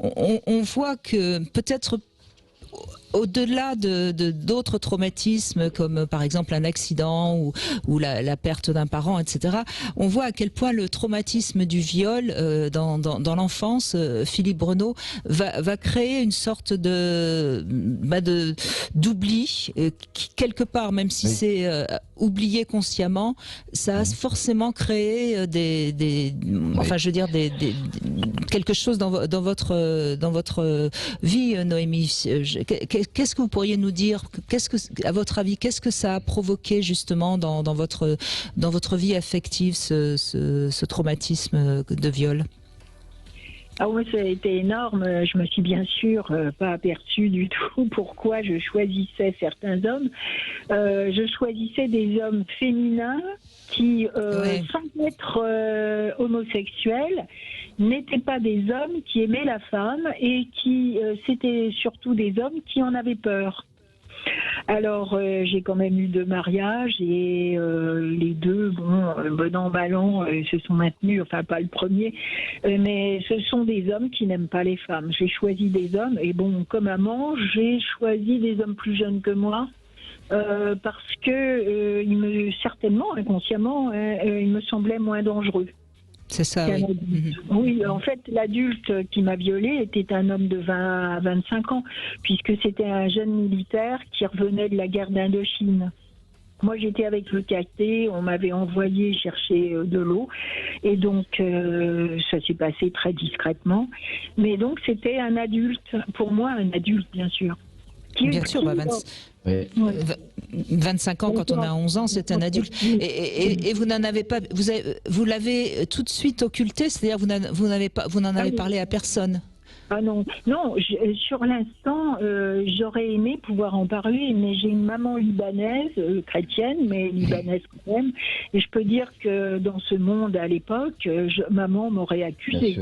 on voit que peut-être au-delà d'autres traumatismes comme par exemple un accident ou la perte d'un parent, etc., on voit à quel point le traumatisme du viol dans l'enfance, Philippe Breneau, va créer une sorte d'oubli, qui, quelque part, même si c'est oublié consciemment, ça a forcément créé quelque chose dans votre vie, Noémie. Qu'est-ce que vous pourriez nous dire? À votre avis, qu'est-ce que ça a provoqué justement dans votre vie affective, ce traumatisme de viol? Ah oui, ça a été énorme. Je me suis bien sûr pas aperçue du tout pourquoi je choisissais certains hommes. Je choisissais des hommes féminins qui, sans être homosexuels, n'étaient pas des hommes qui aimaient la femme et qui, c'était surtout des hommes qui en avaient peur. Alors, j'ai quand même eu 2 mariages et les deux, bon an, mal an, se sont maintenus, enfin pas le premier, mais ce sont des hommes qui n'aiment pas les femmes. J'ai choisi des hommes et bon, comme amant, j'ai choisi des hommes plus jeunes que moi. Parce que certainement, inconsciemment, il me semblait moins dangereux. C'est ça, oui. Oui, en fait, l'adulte qui m'a violée était un homme de 20 à 25 ans, puisque c'était un jeune militaire qui revenait de la guerre d'Indochine. Moi, j'étais avec le caquet, on m'avait envoyé chercher de l'eau, et donc ça s'est passé très discrètement. Mais donc, c'était un adulte, pour moi, un adulte, bien sûr. Bien sûr, 25 ans, quand on a 11 ans, c'est un adulte. Et vous n'en avez pas, vous l'avez tout de suite occulté, c'est-à-dire vous n'en avez parlé à personne. Ah non, sur l'instant, j'aurais aimé pouvoir en parler, mais j'ai une maman libanaise, chrétienne, mais libanaise quand même, et je peux dire que dans ce monde à l'époque, maman m'aurait accusée.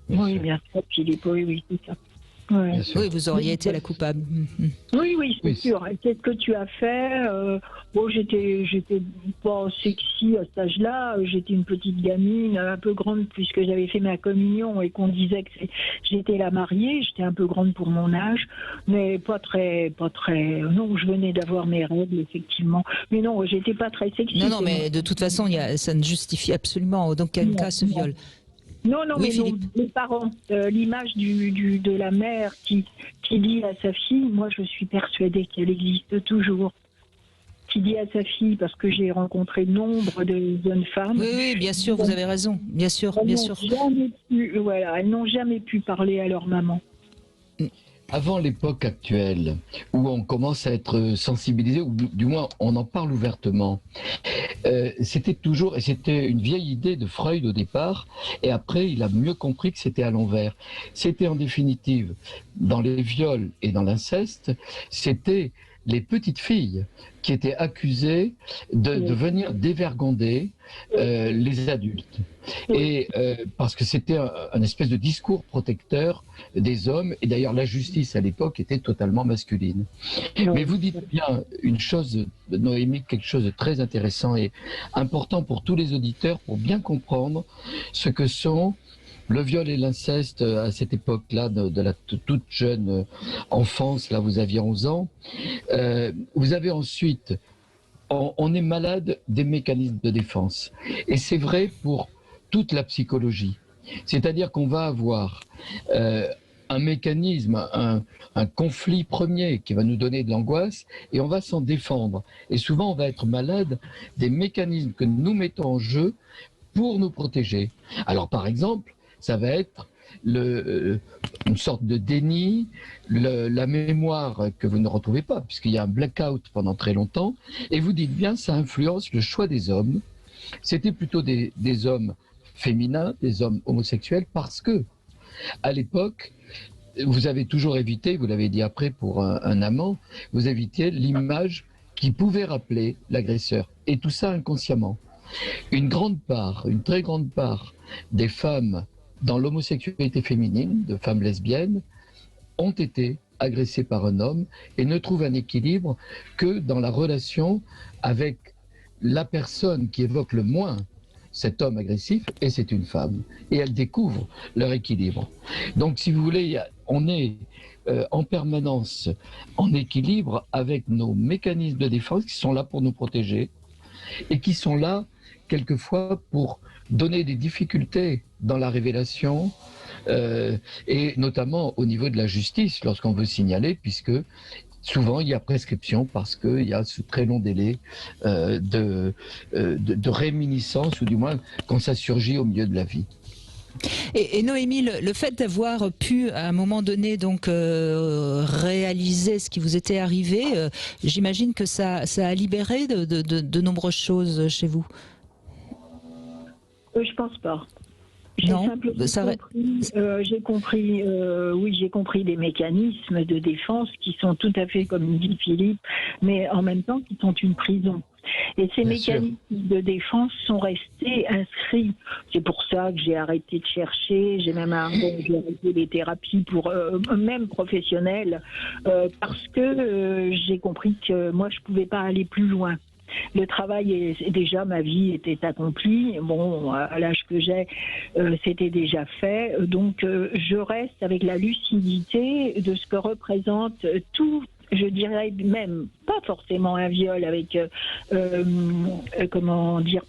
Bien sûr. Bien sûr, Philippe, oui, c'est ça. Ouais. Oui, vous auriez été la coupable. Oui, c'est sûr. Qu'est-ce que tu as fait? Bon, j'étais pas sexy à cet âge-là. J'étais une petite gamine, un peu grande puisque j'avais fait ma communion et qu'on disait que j'étais la mariée. J'étais un peu grande pour mon âge, mais pas très. Non, je venais d'avoir mes règles, effectivement. Mais non, j'étais pas très sexy. Non, mais de toute façon, ça ne justifie absolument en aucun cas ce viol. Non, mais non, les parents, l'image de la mère qui dit à sa fille, moi je suis persuadée qu'elle existe toujours, qui dit à sa fille, parce que j'ai rencontré nombre de jeunes femmes. Oui, bien sûr, vous avez raison, bien sûr. Elles n'ont jamais pu parler à leur maman. Avant l'époque actuelle, où on commence à être sensibilisé, ou du moins on en parle ouvertement, c'était une vieille idée de Freud au départ, et après il a mieux compris que c'était à l'envers. C'était en définitive, dans les viols et dans l'inceste, c'était les petites filles qui étaient accusées de venir dévergonder les adultes. Et parce que c'était un espèce de discours protecteur des hommes, et d'ailleurs la justice à l'époque était totalement masculine. Mais vous dites bien une chose, Noémie, quelque chose de très intéressant et important pour tous les auditeurs, pour bien comprendre ce que sont le viol et l'inceste à cette époque-là, de la toute jeune enfance, là vous aviez 11 ans. Vous avez ensuite, on est malade des mécanismes de défense. Et c'est vrai pour toute la psychologie. C'est-à-dire qu'on va avoir un mécanisme, un conflit premier qui va nous donner de l'angoisse et on va s'en défendre. Et souvent, on va être malade des mécanismes que nous mettons en jeu pour nous protéger. Alors, par exemple, ça va être une sorte de déni, la mémoire que vous ne retrouvez pas, puisqu'il y a un blackout pendant très longtemps, et vous dites bien, ça influence le choix des hommes. C'était plutôt des hommes féminins, des hommes homosexuels, parce que, à l'époque, vous avez toujours évité, vous l'avez dit après pour un amant, vous évitiez l'image qui pouvait rappeler l'agresseur, et tout ça inconsciemment. Une très grande part des femmes dans l'homosexualité féminine, de femmes lesbiennes, ont été agressées par un homme et ne trouvent un équilibre que dans la relation avec la personne qui évoque le moins cet homme agressif et c'est une femme. Et elles découvrent leur équilibre. Donc, si vous voulez, on est en permanence en équilibre avec nos mécanismes de défense qui sont là pour nous protéger et qui sont là, quelquefois, pour donner des difficultés dans la révélation, et notamment au niveau de la justice, lorsqu'on veut signaler, puisque souvent il y a prescription parce qu'il y a ce très long délai de réminiscence, ou du moins quand ça surgit au milieu de la vie. Et Noémie, le fait d'avoir pu à un moment donné donc réaliser ce qui vous était arrivé, j'imagine que ça a libéré de nombreuses choses chez vous. Je pense pas. J'ai compris des mécanismes de défense qui sont tout à fait, comme dit Philippe, mais en même temps qui sont une prison. Et ces mécanismes de défense sont restés inscrits. C'est pour ça que j'ai arrêté de chercher, j'ai arrêté les thérapies pour même professionnelles, parce que j'ai compris que moi je pouvais pas aller plus loin. Le travail déjà, ma vie était accomplie. Bon, à l'âge que j'ai, c'était déjà fait. Donc, je reste avec la lucidité de ce que représente tout. Je dirais même pas forcément un viol avec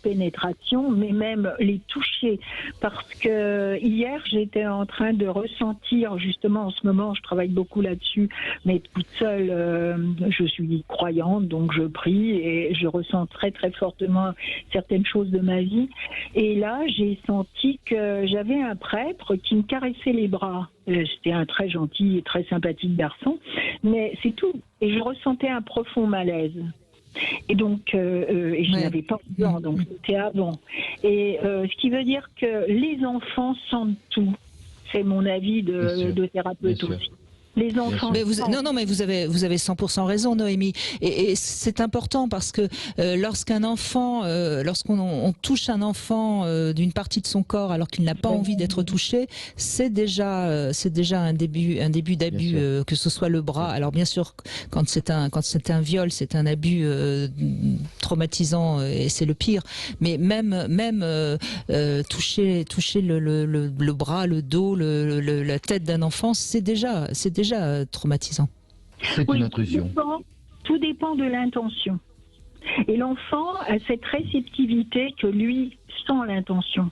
pénétration, mais même les toucher, parce que hier j'étais en train de ressentir, justement en ce moment je travaille beaucoup là-dessus, mais toute seule, je suis croyante, donc je prie et je ressens très très fortement certaines choses de ma vie, et là j'ai senti que j'avais un prêtre qui me caressait les bras. C'était un très gentil et très sympathique garçon, mais c'est tout. Et je ressentais un profond malaise. Et donc, je n'avais pas besoin, donc c'était avant. Et ce qui veut dire que les enfants sentent tout. C'est mon avis de thérapeute aussi. Les enfants. Mais mais vous avez 100% raison, Noémie. Et c'est important parce que lorsqu'un enfant, lorsqu'on touche un enfant d'une partie de son corps alors qu'il n'a pas envie d'être touché, c'est déjà un début d'abus, que ce soit le bras. Alors bien sûr, quand c'est un viol, c'est un abus traumatisant et c'est le pire. Mais même toucher le bras, le dos, la tête d'un enfant, c'est déjà traumatisant. C'est une intrusion. Tout dépend de l'intention. Et l'enfant a cette réceptivité que lui sent l'intention.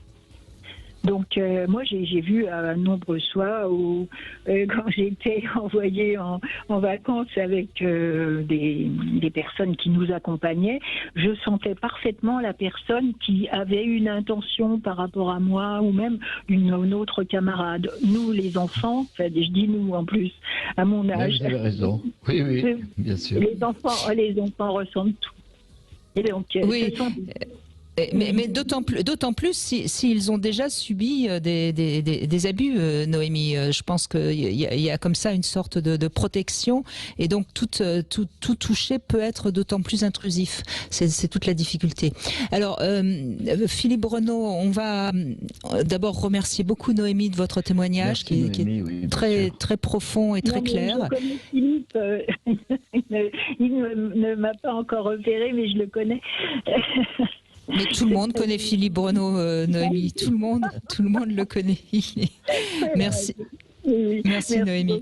Donc moi j'ai vu à nombreuses fois où quand j'étais envoyée en vacances avec des personnes qui nous accompagnaient, je sentais parfaitement la personne qui avait une intention par rapport à moi ou même une autre camarade. Nous les enfants, enfin je dis nous en plus, à mon âge. Vous avez raison. Oui, bien sûr. Les enfants ressentent tout. Et donc, oui. Mais d'autant plus s'ils ont déjà subi des abus, Noémie. Je pense qu'il y a comme ça une sorte de protection, et donc tout toucher peut être d'autant plus intrusif. C'est toute la difficulté. Alors, Philippe Renaud, on va d'abord remercier beaucoup Noémie de votre témoignage. Merci, qui est très profond et très clair. Je connais Philippe, il ne m'a pas encore repéré, mais je le connais. Mais tout le monde connaît Philippe Renaud, Noémie. Tout le monde le connaît. Merci. Merci Noémie.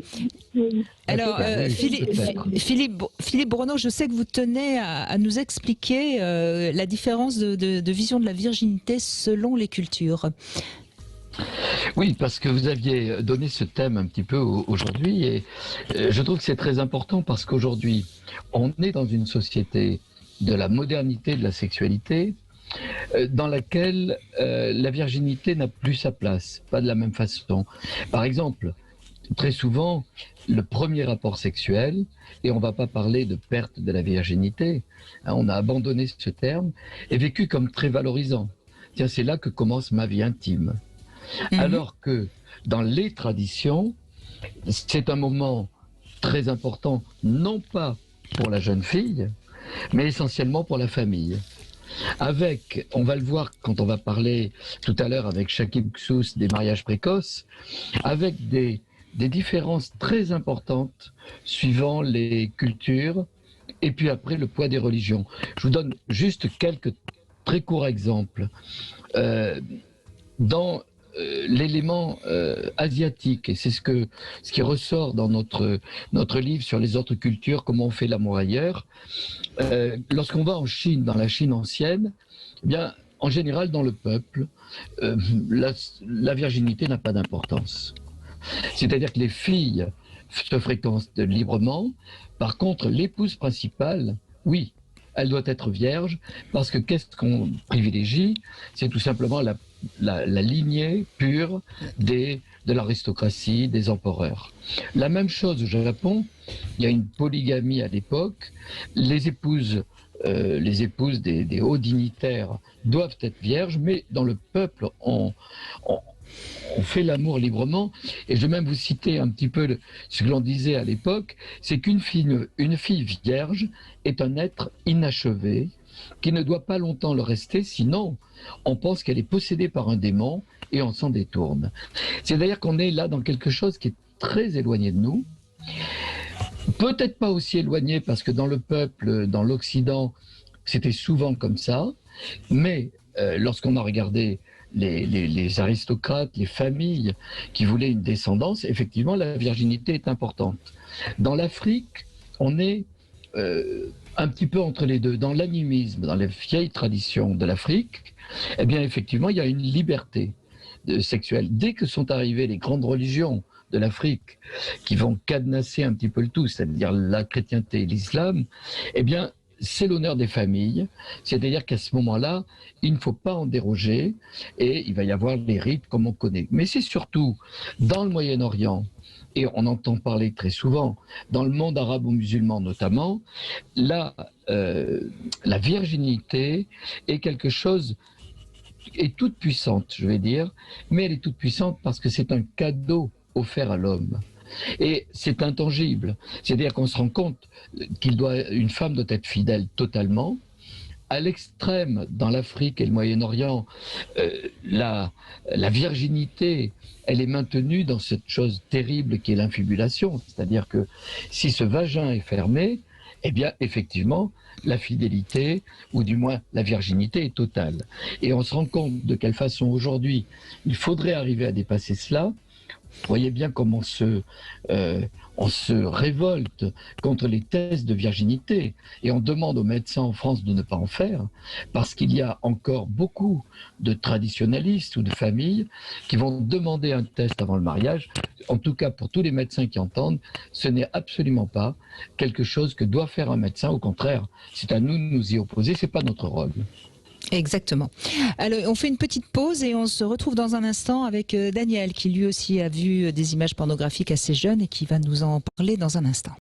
Alors, Philippe Renaud, je sais que vous tenez à nous expliquer la différence de vision de la virginité selon les cultures. Oui, parce que vous aviez donné ce thème un petit peu aujourd'hui, et je trouve que c'est très important parce qu'aujourd'hui, on est dans une société de la modernité de la sexualité, dans laquelle la virginité n'a plus sa place, pas de la même façon. Par exemple, très souvent, le premier rapport sexuel, et on ne va pas parler de perte de la virginité, hein, on a abandonné ce terme, est vécu comme très valorisant. Tiens, c'est là que commence ma vie intime. Alors que dans les traditions, c'est un moment très important, non pas pour la jeune fille, mais essentiellement pour la famille. Avec, on va le voir quand on va parler tout à l'heure avec Shakib Ksous des mariages précoces, avec des différences très importantes suivant les cultures et puis après le poids des religions. Je vous donne juste quelques très court exemple. Dans l'élément asiatique, et c'est ce qui ressort dans notre livre sur les autres cultures, comment on fait l'amour ailleurs, lorsqu'on va en Chine, dans la Chine ancienne, eh bien, en général, dans le peuple, la virginité n'a pas d'importance. C'est-à-dire que les filles se fréquentent librement. Par contre, l'épouse principale, oui, elle doit être vierge, parce que qu'est-ce qu'on privilégie? C'est tout simplement la lignée pure de l'aristocratie, des empereurs. La même chose au Japon, il y a une polygamie à l'époque. Les épouses des hauts dignitaires doivent être vierges, mais dans le peuple, on fait l'amour librement. Et je vais même vous citer un petit peu ce que l'on disait à l'époque, c'est qu'une fille vierge est un être inachevé, qui ne doit pas longtemps le rester, sinon on pense qu'elle est possédée par un démon et on s'en détourne. C'est-à-dire qu'on est là dans quelque chose qui est très éloigné de nous, peut-être pas aussi éloigné parce que dans le peuple, dans l'Occident, c'était souvent comme ça, mais lorsqu'on a regardé les aristocrates, les familles qui voulaient une descendance, effectivement, la virginité est importante. Dans l'Afrique, on est un petit peu entre les deux. Dans l'animisme, dans les vieilles traditions de l'Afrique, eh bien, effectivement, il y a une liberté sexuelle. Dès que sont arrivées les grandes religions de l'Afrique, qui vont cadenasser un petit peu le tout, c'est-à-dire la chrétienté et l'islam, eh bien, c'est l'honneur des familles, c'est-à-dire qu'à ce moment-là, il ne faut pas en déroger et il va y avoir les rites comme on connaît. Mais c'est surtout dans le Moyen-Orient, et on entend parler très souvent, dans le monde arabo-musulman notamment, la virginité est quelque chose, est toute puissante, je vais dire, mais elle est toute puissante parce que c'est un cadeau offert à l'homme. Et c'est intangible. C'est-à-dire qu'on se rend compte qu'une femme doit être fidèle totalement. À l'extrême, dans l'Afrique et le Moyen-Orient, la virginité, elle est maintenue dans cette chose terrible qui est l'infibulation. C'est-à-dire que si ce vagin est fermé, eh bien, effectivement, la fidélité, ou du moins la virginité, est totale. Et on se rend compte de quelle façon aujourd'hui il faudrait arriver à dépasser cela. Vous voyez bien comment on se révolte contre les tests de virginité et on demande aux médecins en France de ne pas en faire parce qu'il y a encore beaucoup de traditionalistes ou de familles qui vont demander un test avant le mariage. En tout cas, pour tous les médecins qui entendent, ce n'est absolument pas quelque chose que doit faire un médecin. Au contraire, c'est à nous de nous y opposer, ce n'est pas notre rôle. Exactement. Alors, on fait une petite pause et on se retrouve dans un instant avec Daniel, qui lui aussi a vu des images pornographiques assez jeunes et qui va nous en parler dans un instant.